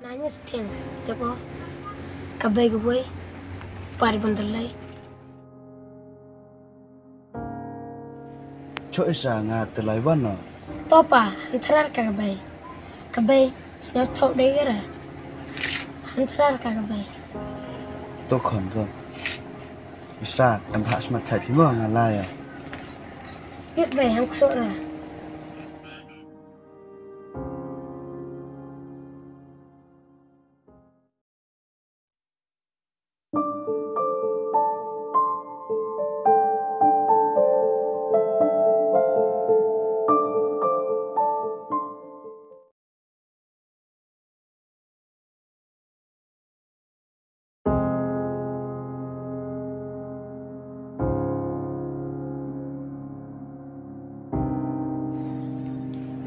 Nanya setiap teko kabai gue pari bandalai. Chỗ Shah ngạt từ lại văn à? Topa antara kabai snap thâu đấy cái ra antara kabai. Tôi khẩn rồi. Shah em hạ mặt chạy phím vào ngàn lai à? Biết về hàng số là.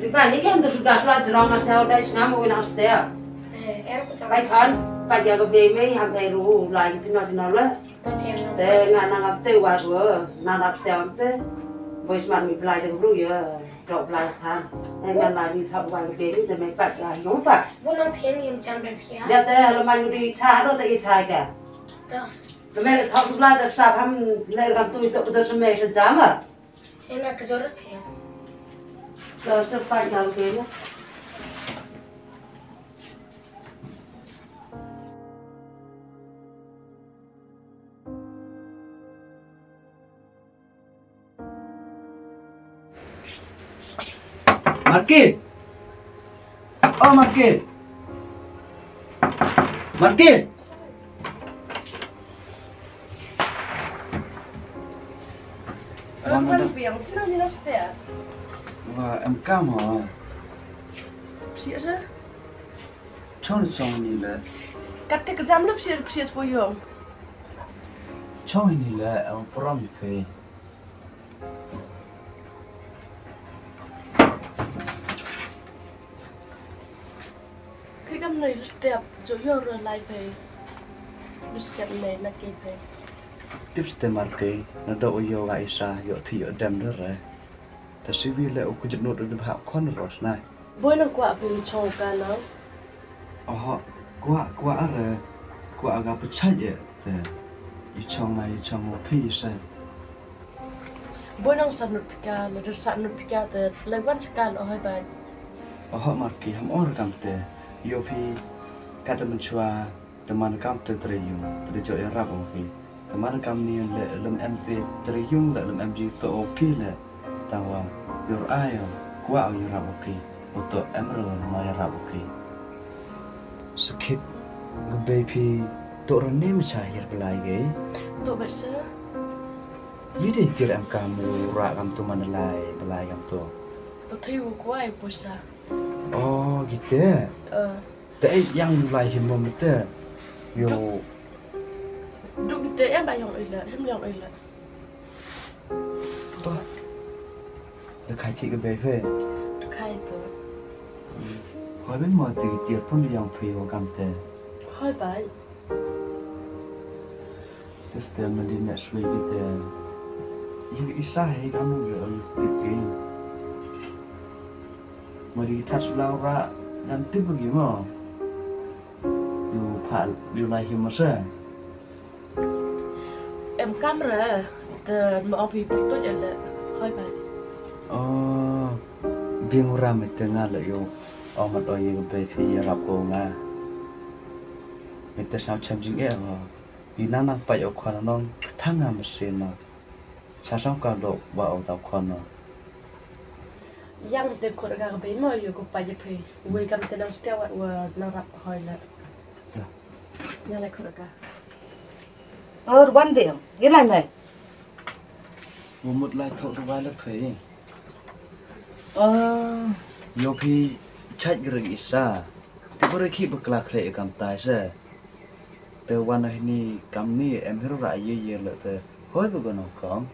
Riba ni kan tu sudah selama setahun dah senam mungkin harus dia. Baik kan, baik jaga beme sampai ruh lain sini lah. Teh nganang apa teh waru, nganap setahun teh, boys man mi pelai tu dulu ya, drop pelai kan. Ngan lagi thap waru beme teh mai pak ya, nyom pak. Bukan tiang yang candra pia. Dia teh kalau main di cah tu teh cah ke. Kemarin thap pelai teh sab ham lergam tu itu betul semai sejam ah. Enak kejorat ya. Kalau sempat jaga beme. Market! Oh, market! Market! Orang kan biang cina ni nak setia. Và em cam hả? Siapa sih? Cho ni là Kata kejam lu siapa sepuyung. cho ni là em prom pay. Cái cam này lu setiap joyo rồi lại về. Lu setiap này là kịp về. Tips te market nó đâu yêu lại sa yo thì ở đêm đó rồi. Ta sĩ vi lệ của chụp nốt được học con rồi này. Bữa nào qua bên chồng cả nó. Qua rồi qua gặp chạy vậy. Thì chồng này chồng một phi sai. Bữa nào sẵn nút pika là được sẵn nút pika thì lấy quan sát cả hơi bạn. Market ham or kam te yo phi kada menchua teman kam te triyung te jo erap oki. Teman kam ni le lem mt triyung le lem mg to oki le tawa yor ayo kwa o erap oki. Oto emerald no erap oki. Sakit ngbe phi to ran ne ma hir belai ge. Tụi bạn sẽ Yide tir am kam ra kam tu man lai belai kam tu. có thấy của ai bữa sa. Oh gitu. Tại yang lai him mom te. Yo Đúng cái em bài học ấy là em học ấy là. to. Được khai thị cái bề phê. Khai cơ. Hỏi bên mọi từ tiệt phun đi yang phi của cầm te. Hơi bài. Just mình đi next week cái te. Yung isa hay kamu rồi tiếp cái. Mà đi thắt lao ra dàn tiếp cái gì mà. Yo phải yo lai him mà sao? Em camera từ mà ông bị bắt tôi vậy là hơi bài. Biang ram itu ngala yo. Omat oye ke phi rap ko nga. Mete sao chăm jing e ho. Ina nang pa yo khon nong thanga machine no. Sa song ka do ba o ta khon no. Yang từ cuộc gặp bên màอยู่กับไปจะพี่เวกันแต่น้ำสเตียวว่าน่ารักหอยละยังไงคุณกะ One day, cái này mày. Wo mut lai thok do ba la phi. Ờ, Yo phi chat greng isa. Ti bore ki bakla khle kam tai se. Te wan ni kam ni em hero ra ye le te. Hoi bu gono kom.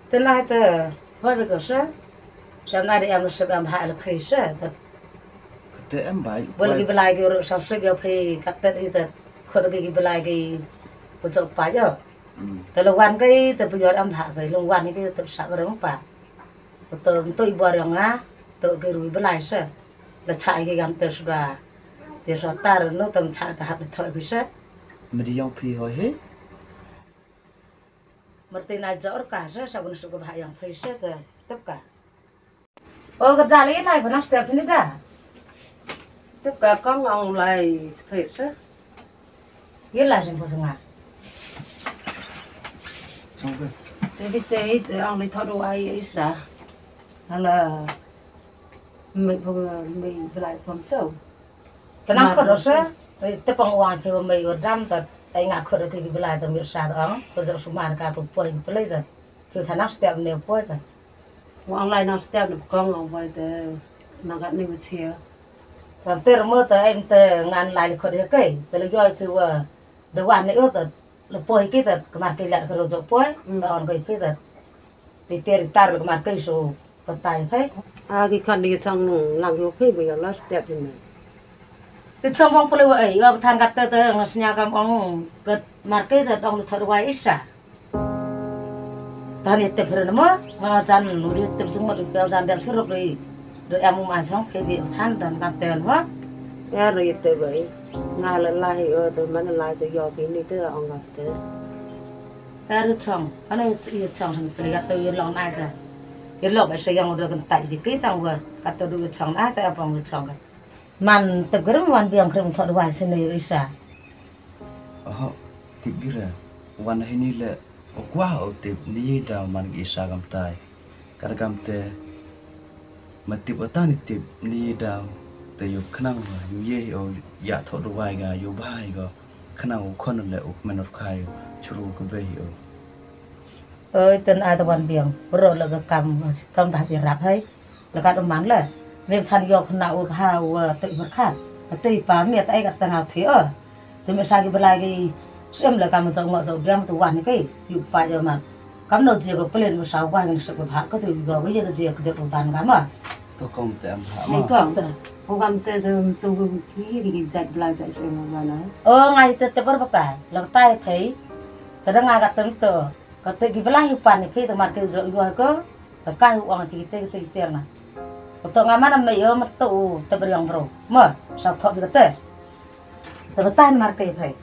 tên này tờ, hỏi về cái sao? Sáng nay em sẽ làm hại là phải sao? Te em bai. Bữa nay cái lại cái sao sẽ cái phải cắt tên thì tờ, khởi cái lại cái một chỗ phải chứ? Tờ là quan cái tờ bây giờ em hại cái lông quan cái tờ sạc cái đó phải. Tờ tôi bỏ rằng á, tờ cái rùi bữa lại sao? Là chạy cái gam tờ sudah. để cho ta rồi nó tầm xa ta học được thôi bị sao mà đi yong phi hồi hết mà tên này rõ cả sao sao vẫn sự gặp hại yang phải sao rồi tất cả ô cái đá lấy này vẫn đang step trên đó tất cả con ông lại phải sao cái là gì không à xong rồi thế thì ông lại thọ đồ ai ấy sao hay là mình không mình lại không tàu cái năng khởi đó sao tập bằng hoàng thì mình ở đam tật tại ngã khởi được cái lại tầm miệt sa đó bây giờ số màn cả tụi phơi cái lấy rồi thì thằng nào step nêu phơi rồi ông lại nào step được con ông vậy thì nó gắn đi một chiều còn từ mưa tới em từ ngàn lại khởi được cái từ lúc rồi thì đồ ăn này ướt rồi là phơi cái rồi cái mặt cái lại cái rồi rồi phơi còn cái phơi rồi thì tiền ta được cái mặt cái số còn tài phơi cái con đi trong làng yêu phê bây giờ nó step trên này cái xong bông phơi vậy thằng gặp tới nó sinh nhà cầm ông cái mặt cái rồi ông thợ quay ít sa tadi tep hera nama ngajan nuri tep semua ngajan dan sirup dari em mà xong phải bị than dan kapten wa ya rồi tới vậy ngay là lại ở từ mình lại từ giờ cái này từ ông gặp tới er chong anh ấy chong sang phải gặp tới lòng này ta cái lòng ấy sẽ yang được cái tại vì cái tao vừa gặp tới được chong ai ta phong được chong cái man tập cái man biang krim thọ hoài xin này isa tiếp đi raวันนี้แหละquá ở tiếp đi đào man isa gam tai cả gam te mà tiếp ở ta tiếp đi đàoแต่อยู่ขนาดอยู่เย่เอาอยากทอดไว้ก็อยู่บ้านก็ขนาดคนนั่นแหละมันรถใครชูรูก็ไปเอาơi tên ai tao ban biang rồi là cái cầm trong đạp bị rạp hay là cái đồ mắmเลยvề thành vô khăn nào hào tự vật khác cái tự phá miệt tay cái thằng nào thế ở thì mình sang cái bên này cái xem là cầm trong ngõ trong đem từ quan cái chịu phải rồi mà cắm đầu gì cái lên một sáu quan cái sự vật có từ rồi cái gì cái gì bàn cắm à tôi không thể em hạ này mà con ông ăn tới tôi cái gì dạy lại dạy cho em mà nói ngay từ bắt bắt tay là tay thấy từ đó ngay cái tấn từ cái tự cái bên này pan này từ mặt cái rồi rồi có từ cái uang cái tiền này từ ngày mà mày ở mặt tụ từ bên yang bro mà sao thọ được cái từ tay mặt cái phải